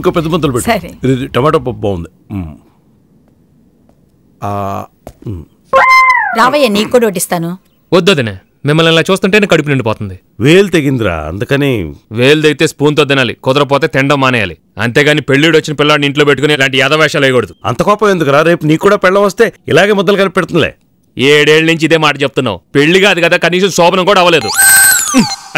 ఇంకో పెద్ద ముద్దలు పెట్టు. ఇది టమాటో పప్పు బాగుంది. రావయ్య నీకు కూడా వడ్డిస్తాను. వద్దొద్దనే, మిమ్మల్ని ఇలా చూస్తుంటేనే కడుపు నిండిపోతుంది. వేలు తెగిందిరా, అందుకని. వేలు తెగితే స్పూన్తో తినాలి, కుదరపోతే తినడం మానేయాలి. అంతేగాని పెళ్ళిడు వచ్చిన పిల్లాడిని ఇంట్లో పెట్టుకుని ఇలాంటి యాదవేషాలు వేయకూడదు. అంత కోపం ఎందుకురా? రేపు నీకు కూడా పెళ్ళం వస్తే ఇలాగే ముద్దలు కలిపి పెడుతుందిలే. 7 ఏళ్ల నుంచి ఇదే మాట చెప్తున్నావు. పెళ్లి కాదు కదా, కనీసం శోభనం కూడా అవ్వలేదు.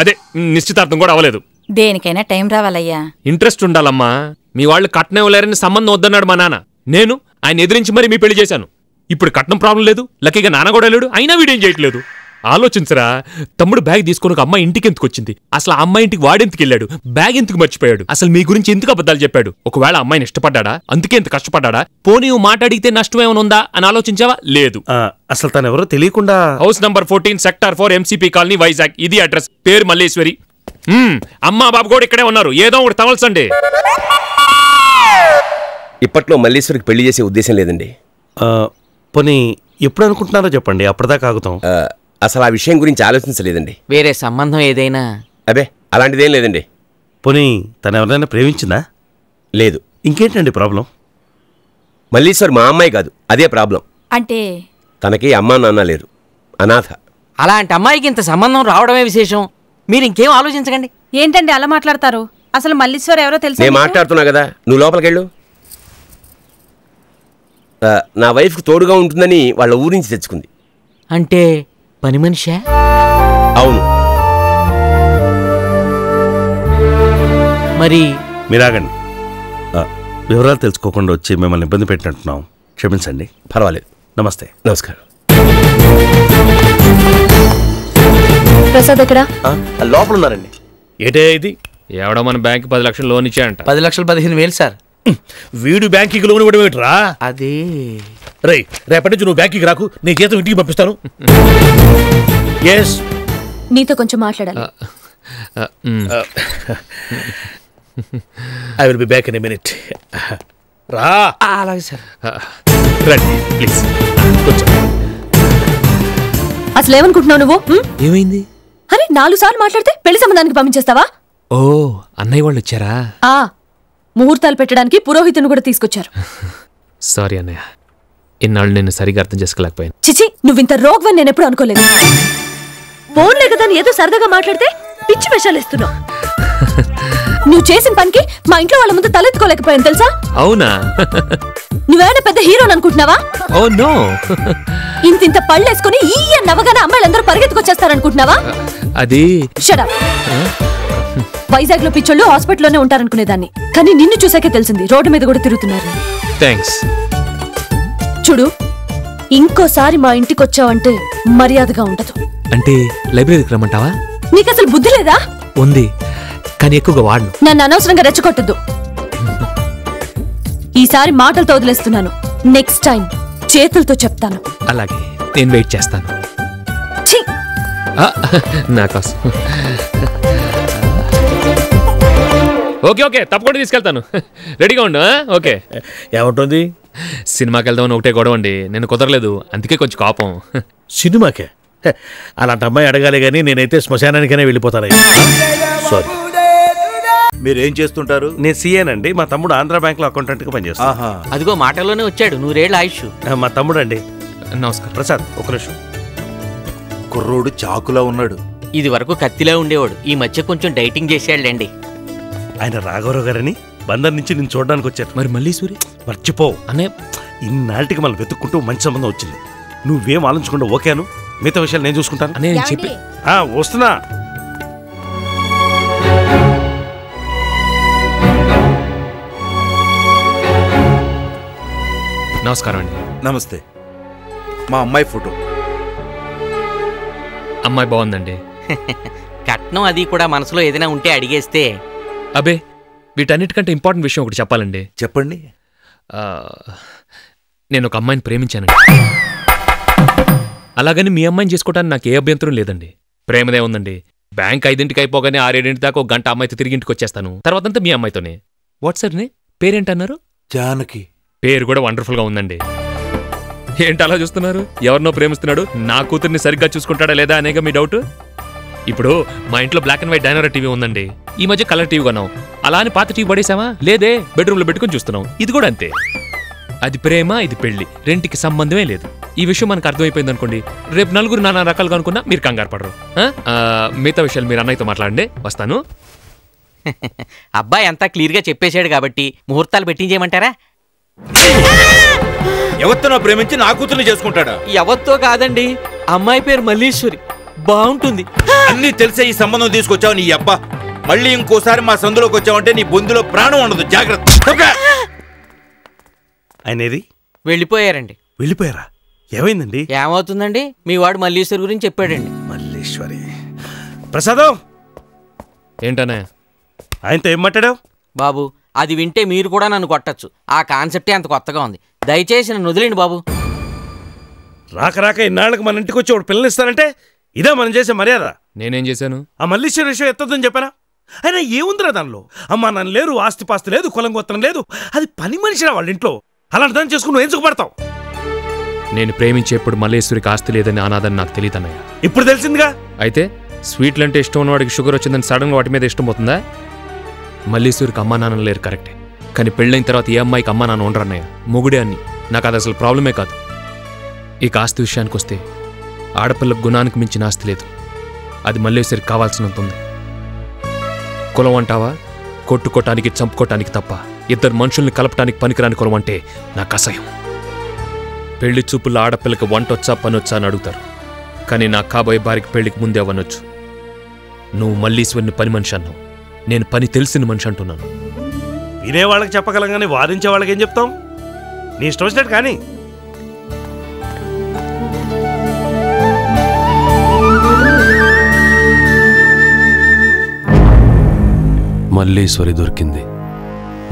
అదే నిశ్చితార్థం కూడా అవ్వలేదు. దేనికైనా టైం రావాలయ్యా. ఇంట్రెస్ట్ ఉండాలమ్మా. మీ వాళ్ళు కట్నం ఇవ్వలేరని సంబంధం వద్దన్నాడు మా నాన్న. నేను ఆయన ఎదిరించి మరి మీ పెళ్లి చేశాను. ఇప్పుడు కట్నం ప్రాబ్లం లేదు, లక్కీగా నాన్న కూడా లేడు, అయినా వీడేం చేయట్లేదు. ఆలోచించరా, తమ్ముడు బ్యాగ్ తీసుకుని ఒక అమ్మాయి ఇంటికి ఎందుకు వచ్చింది? అసలు ఆ అమ్మాయి ఇంటికి వాడెందుకు వెళ్ళాడు? బ్యాగ్ ఎందుకు మర్చిపోయాడు? అసలు మీ గురించి ఎందుకు అబద్ధాలు చెప్పాడు? ఒకవేళ అమ్మాయిని ఇష్టపడ్డా? అందుకే ఎంత కష్టపడ్డా? పోనీ మాట్లాడితే నష్టం ఏమైనా ఉందా అని ఆలోచించావా? లేదు. అసలు తను ఎవరో తెలియకుండా. House number 14 sector 4 MCP colony Vizag. ఇది అడ్రస్. పేరు మల్లేశ్వరి. అమ్మా బాబు కూడా ఇక్కడే ఉన్నారు. ఏదో ఒకటి తవల్సండి. ఇప్పట్లో మల్లేశ్వరికి పెళ్లి చేసే ఉద్దేశం లేదండి. పోనీ ఎప్పుడు అనుకుంటున్నారో చెప్పండి, అప్పటిదాకా ఆగుతాం. అసలు ఆ విషయం గురించి ఆలోచించలేదండి. వేరే సంబంధం ఏదైనా? అబే అలాంటిదేం లేదండి. పోనీ తను ఎవరైనా ప్రేమించిందా? లేదు. ఇంకేంటండి ప్రాబ్లం? మల్లీశ్వర్ మా అమ్మాయి కాదు, అదే ప్రాబ్లం. అంటే తనకి అమ్మా నాన్న లేరు, అనాథ. అలాంటి అమ్మాయికి ఇంత సంబంధం రావడమే విశేషం. మీరు ఇంకేం ఆలోచించకండి. ఏంటండి అలా మాట్లాడతారు? అసలు మల్లీశ్వర్ ఎవరో తెలుసు. నేను మాట్లాడుతున్నా కదా, నువ్వు లోపలికెళ్ళు. నా వైఫ్కి తోడుగా ఉంటుందని వాళ్ళ ఊరి నుంచి తెచ్చుకుంది. అంటే పని మనిషా? అవును. మరి మీరాగండి. వివరాలు తెలుసుకోకుండా వచ్చి మిమ్మల్ని ఇబ్బంది పెట్టినట్టున్నాం, క్షమించండి. పర్వాలేదు. నమస్తే. నమస్కారం. ప్రసాద్ ఎక్కడ? లోపల ఉన్నారండి. ఏటే ఇది? ఎవడో మన బ్యాంక్ 10 లక్షలు లోన్ ఇచ్చాయంట. 10,15,000 సార్. వీడు బ్యాంకుకి లోన్ ఇవ్వడం ఏంట్రా? అది రేయ్, రేపటి నుంచి నువ్వు బ్యాంకుకి రాకు, నీ జీతం ఇంటికి పంపిస్తాను. నీతో కొంచెం మాట్లాడాలి. I will be back in a minute. రా. అలాగే సార్. రండి ప్లీజ్, కూర్చో. అసలు ఏమనుకుంటున్నావు నువ్వు? ఏమైంది? అరే 4 సార్లు మాట్లాడితే పెళ్లి సంబంధానికి పంపించేస్తావా? ఓ, అన్నయ్య వాళ్ళు వచ్చారా? ముహూర్తాలు పెట్టడానికి పురోహితుని కూడా తీసుకొచ్చారు. సారీ అన్నయ్య, ఇన్నాళ్ళు నేను సరిగా అర్థం చేసుకోలేకపోయాను. చిచి, నువ్వింత రోగ్వని నేను ఎప్పుడు అనుకోలేదు. ఫోన్లే కదా ఏదో సరదాగా మాట్లాడితే పిచ్చి వేషాలు ఇస్తున్నావు. నువ్వు చేసిన పనికి మా ఇంట్లో వాళ్ళ ముందు తలెత్తుకోలేకపోయాను తెలుసా? అవునా? నువ్వేమైనా పెద్ద హీరోని అనుకుంటున్నావా? Oh no. ఇంత పళ్ళేసుకుని ఈ నవ్వగానే అమ్మాయిలందరూ పరిగెత్తుకొచ్చేస్తారనుకుంటున్నావా? అది షట్ అప్. వైజాగ్ లో పిచ్చోళ్ళు హాస్పిటల్లోనే ఉంటారనుకునేదాన్ని, కానీ నిన్ను చూసాకే తెలిసింది రోడ్డు మీద కూడా తిరుగుతున్నారు. థ్యాంక్స్. చూడు, ఇంకోసారి మా ఇంటికి వచ్చావంటే మర్యాదగా ఉండదు. అంటే లైబ్రరీకి రమ్మంటావా? నీకసలు బుద్ధి లేదా? ఉంది, కానీ ఎక్కువగా వాడను. నన్ను అనవసరంగా రెచ్చగొట్టద్దు. ఈసారి మాటలతో వదిలేస్తున్నాను, నెక్స్ట్ టైం చేతులతో చెప్తాను. అలాగే, నేను వెయిట్ చేస్తాను. నా కోసం. ఓకే ఓకే, తప్పకుండా తీసుకెళ్తాను. రెడీగా ఉండు. ఓకే. ఏముంటుంది? సినిమాకి వెళ్దామని ఒకటే గొడవ అండి, నేను కుదరలేదు, అందుకే కొంచెం కోపం. సినిమాకే? అలాంటి అమ్మాయి అడగాలి, కానీ నేనైతే శ్మశానానికైనా వెళ్ళిపోతాను. సారీ. మీరేం చేస్తుంటారు? నేను సీఏనండి. మా తమ్ముడు ఆంధ్ర బ్యాంక్ లో అకౌంటెంట్ గా పనిచేస్తాను. అదిగో మాటల్లోనే వచ్చాడు. 100 ఏళ్ల ఆయుష్. మా తమ్ముడు అండి. నమస్కారం. ప్రసాద్, ఒక నిమిషం. కుర్రోడు చాకులా ఉన్నాడు. ఇది వరకు కత్తిలా ఉండేవాడు, ఈ మధ్య కొంచెం డైటింగ్ చేసాడులేండి. ఆయన రాఘవరావు గారని బందర్ నుంచి నేను చూడడానికి వచ్చాను. మరి మల్లీశ్వరి? మర్చిపో అనే. ఇన్నాటికి మనం వెతుక్కుంటూ మంచి సంబంధం వచ్చింది. నువ్వేం ఆలోచించకుండా ఓకేను, మిగతా విషయాలు నేను చూసుకుంటాను. నేను చెప్పి వస్తున్నా. నమస్కారం అండి. నమస్తే. మా అమ్మాయి ఫోటో. అమ్మాయి బాగుందండి. కట్నం అది కూడా మనసులో ఏదైనా ఉంటే అడిగేస్తే. అబే, వీటన్నిటికంటే ఇంపార్టెంట్ విషయం ఒకటి చెప్పాలండి. చెప్పండి. నేను ఒక అమ్మాయిని ప్రేమించానండి. అలాగని మీ అమ్మాయిని చేసుకోవడానికి నాకు ఏ అభ్యంతరం లేదండి. ప్రేమదే ఉందండి. బ్యాంక్ 5ంటికి అయిపోగానే 6-7 దాకా ఒక గంట అమ్మాయితో తిరిగి ఇంటికి వచ్చేస్తాను. తర్వాతంతా మీ అమ్మాయితోనే. వాట్సాప్ని పేరేంటన్నారు? జానకి. పేరు కూడా వండర్ఫుల్ గా ఉందండి. ఏంటి అలా చూస్తున్నారు? ఎవరినో ప్రేమిస్తున్నాడు, నా కూతుర్ని సరిగ్గా చూసుకుంటాడా లేదా అనేగా మీ డౌట్? ఇప్పుడు మా ఇంట్లో బ్లాక్ అండ్ వైట్ డైనోరా టీవీ ఉందండి. ఈ మధ్య కలర్ టీవీ కొన్నాం. అలా అని పాత టీవీ పడేసామా? లేదే, బెడ్రూమ్లో పెట్టుకుని చూస్తున్నాం. ఇది కూడా అంతే. అది ప్రేమ, ఇది పెళ్లి, రెంటికి సంబంధమే లేదు. ఈ విషయం మనకు అర్థమైపోయింది అనుకోండి, రేపు నలుగురు నానా రకాలుగా అనుకున్నా మీరు కంగారు పడరు. మిగతా విషయాలు మీరు అన్నయ్యతో మాట్లాడండి, వస్తాను. అబ్బాయి అంతా క్లియర్గా చెప్పేశాడు కాబట్టి ముహూర్తాలు పెట్టించేయమంటారా? ఎవరితో ప్రేమించి నా కూతుర్ని చేసుకుంటాడా? ఎవరితో కాదండి, అమ్మాయి పేరు మల్లీశ్వరి, బాగుంటుంది. అన్నీ తెలిసే ఈ సంబంధం తీసుకొచ్చావు నీ అబ్బా. మళ్ళీ ఇంకోసారి మా సందులోకి వచ్చావంటే నీ బొందులో ప్రాణం ఉండదు, జాగ్రత్త. ఆయనేది వెళ్ళిపోయారండి. వెళ్ళిపోయారా? ఏమైందండి? ఏమవుతుందండి, మీ వాడు మల్లీశ్వరి గురించి చెప్పాడండి. మల్లీశ్వరి. ప్రసాదం ఏంటనే ఆయనతో ఏం మాట్లాడావు? బాబు, అది వింటే మీరు కూడా నన్ను కొట్టచ్చు. ఆ కాన్సెప్టే అంత కొత్తగా ఉంది. దయచేసి నన్ను వదిలేండి బాబు. రాక రాక ఇన్నాళ్ళకి మన ఇంటికి వచ్చి ఒకటి పిల్లనిస్తానంటే ఇదే మనం చేసే మర్యాద. నేనేం చేశాను? ఆ మల్లీశ్వరి విషయం ఎత్తొద్దని చెప్పానా? అయినా ఏముందిరా దానిలో? అమ్మా నన్ను లేరు, ఆస్తిపాస్తి లేదు, కులం గోత్రం లేదు, అది పని మనిషిరా వాళ్ళ ఇంట్లో. అలాంటి దాన్ని చేసుకుని నువ్వు ఏం సుఖపడతావు? నేను ప్రేమించేప్పుడు మల్లేశ్వరికి ఆస్తి లేదని అనాదని నాకు తెలియదన్నయ్య. ఇప్పుడు తెలిసిందిగా. అయితే స్వీట్లు అంటే ఇష్టం ఉన్నవాడికి షుగర్ వచ్చిందని సడన్గా వాటి మీద ఇష్టం పోతుందా? మల్లేశ్వరికి అమ్మా నాన్న లేరు కరెక్టే, కానీ పెళ్ళైన తర్వాత ఏ అమ్మాయికి అమ్మా నాన్న ఉండరన్నయ్య. మొగుడే అన్ని. నాకు అది అసలు ప్రాబ్లమే కాదు. ఇక ఆస్తి విషయానికి వస్తే ఆడపిల్లకు గుణానికి మించిన ఆస్తి లేదు. అది మల్లేశ్వరికి కావాల్సినంత ఉంది. కులం అంటావా? కొట్టుకోటానికి చంపుకోటానికి తప్ప ఇద్దరు మనుషుల్ని కలపటానికి పనికిరాని కులం అంటే నాకు అసహ్యం. పెళ్లి చూపుల్లో ఆడపిల్లకి వంటొచ్చా పనొచ్చా అని అడుగుతారు, కానీ నా కాబోయే భార్యకి పెళ్లికి ముందే అవ్వనొచ్చు. నువ్వు మల్లీశ్వరిని పని మనిషి అన్నావు, నేను పని తెలిసిన మనిషి అంటున్నాను. వినేవాళ్ళకి చెప్పగలం కానీ వాదించే వాళ్ళకి ఏం చెప్తాం? నీ ఇష్టం వచ్చినట్టు కానీ. మల్లీశ్వరి దొరికింది.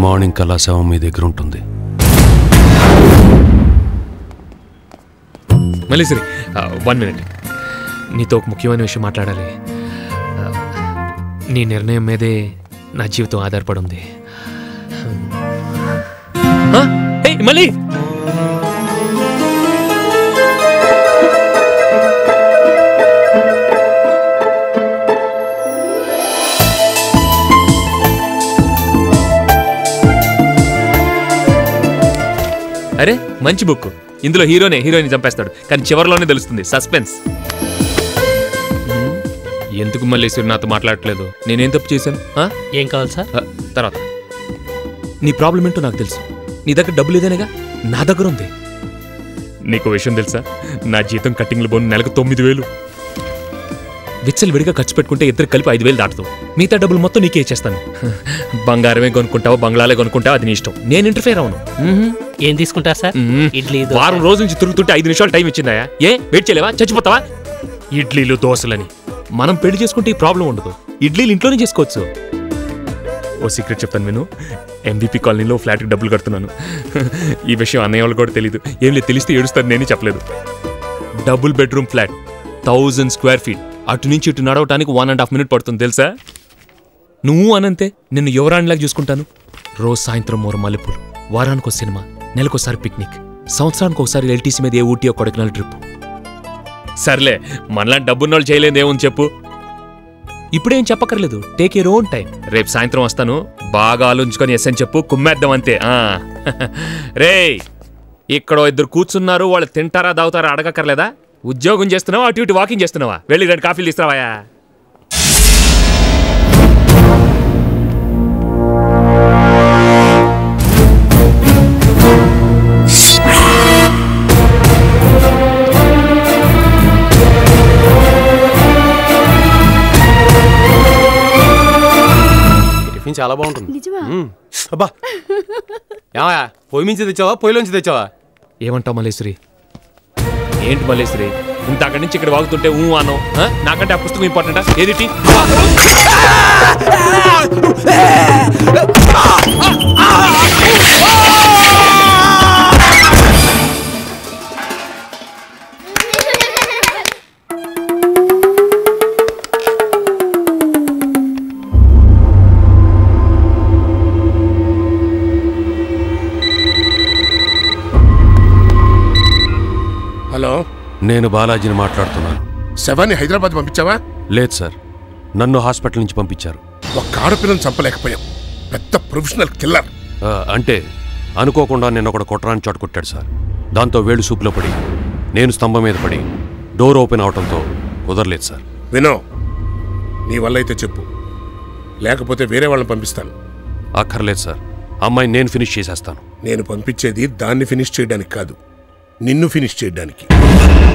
మార్నింగ్ కల్లా శవం మీ దగ్గర ఉంటుంది. మల్లీశ్వరి, 1 minute. నీతో ఒక ముఖ్యమైన విషయం మాట్లాడాలి. నీ నిర్ణయం మీదే నా జీవితం ఆధారపడి ఉంది. మళ్ళీ అరే మంచి బుక్. ఇందులో హీరోయిన్ చంపేస్తాడు, కానీ చివరిలోనే తెలుస్తుంది. సస్పెన్స్. ఎందుకు మల్లేశ్వరి నాతో మాట్లాడట్లేదు? నేనేం తప్పు చేశాను? ఏం కావాలి సార్? తర్వాత నీ ప్రాబ్లం ఏంటో నాకు తెలుసు. నీ దగ్గర డబ్బు లేదనేగా, నా దగ్గర ఉంది. నీకు విషయం తెలుసా? నా జీతం కట్టింగ్లు పోను నెలకు 9,000. విచ్చలు విడిగా ఖర్చు పెట్టుకుంటే ఇద్దరు కలిపి 5,000 దాటుతావు. మిగతా డబ్బులు మొత్తం నీకే ఇచ్చేస్తాను. బంగారమే కొనుక్కుంటావా, బంగ్లాలే కొనుక్కుంటావా, అది నీ ఇష్టం. నేను ఇంటర్ఫేర్ అవును. ఏం తీసుకుంటారు సార్? ఇడ్లీ. వారం రోజు నుంచి తిరుగుతుంటే 5 నిమిషాలు టైం ఇచ్చిందా? వెయిట్ చేయలేవా? చచ్చిపోతావా? ఇడ్లీలు దోశలని. మనం పెళ్లి చేసుకుంటే ఈ ప్రాబ్లం ఉండదు. ఇడ్లీలు ఇంట్లోనే చేసుకోవచ్చు. ఓ సీక్రెట్ చెప్తాను విను. MVP కాలనీలో ఫ్లాట్కి డబ్బులు కడుతున్నాను. ఈ విషయం అన్నయ్య వాళ్ళు కూడా తెలీదు. ఏం లేదు, తెలిస్తే ఏడుస్తారు. నేనే చెప్పలేదు. Double bedroom flat, 1000 square feet. అటు నుంచి ఇటు నడవటానికి 1.5 minutes పడుతుంది తెలుసా? నువ్వు అనంతే. నిన్ను యువరాణిలాగా చూసుకుంటాను. రోజు సాయంత్రం 3 మల్లెపూలు, వారానికి సినిమా, నెలకోసారి పిక్నిక్, సంవత్సరానికి ఒకసారి LTC మీద ఏ ఊటీ కొడైకెనాల్ ట్రిప్. సర్లే, మనలాంటి డబ్బున్నోళ్ళు చేయలేదు ఏముంది చెప్పు. ఇప్పుడేం చెప్పక్కర్లేదు. Take your own time. రేపు సాయంత్రం వస్తాను. బాగా ఆలోచించుకొని ఎస్ అని చెప్పు, కుమ్మేద్దాం అంతే. రే, ఇక్కడ 2 కూర్చున్నారు. వాళ్ళు తింటారా దావుతారా అడగక్కర్లేదా? ఉద్యోగం చేస్తున్నావా, అటు ఇటు వాకింగ్ చేస్తున్నావా? వెళ్ళి 2 కాఫీలు తీసుకురావాయా? చాలా బాగుంటుంది. అబ్బా, ఏమయ్యా, పొయ్యి మించి తెచ్చావా, పొయ్యిలోంచి తెచ్చావా? ఏమంటావు మల్లేశ్వరి? ఏంటి మల్లేశ్వరి, ఇంత అక్కడి నుంచి ఇక్కడ వాగుతుంటే అను. నాకంటే ఆ పుస్తకం ఇంపార్టెంటా? ఏది? హలో, నేను బాలాజీని మాట్లాడుతున్నాను. శవాన్ని హైదరాబాద్ పంపించావా? లేదు సార్, నన్ను హాస్పిటల్ నుంచి పంపించారు. ఒక్క ఆడపిల్లని చంపలేకపోయాం, పెద్ద ప్రొఫెషనల్ కిల్లర్. అంటే అనుకోకుండా నేను ఒకడు కొట్టరాని చోట కొట్టాడు సార్. దాంతో వేళ్ళు సూపులో పడి నేను స్తంభం మీద పడి డోర్ ఓపెన్ అవడంతో కుదరలేదు సార్. వినో, నీ వల్ల అయితే చెప్పు, లేకపోతే వేరే వాళ్ళని పంపిస్తాను. అక్కర్లేదు సార్, అమ్మాయిని నేను ఫినిష్ చేసేస్తాను. నేను పంపించేది దాన్ని ఫినిష్ చేయడానికి కాదు, నిన్ను ఫినిష్ చేయడానికి.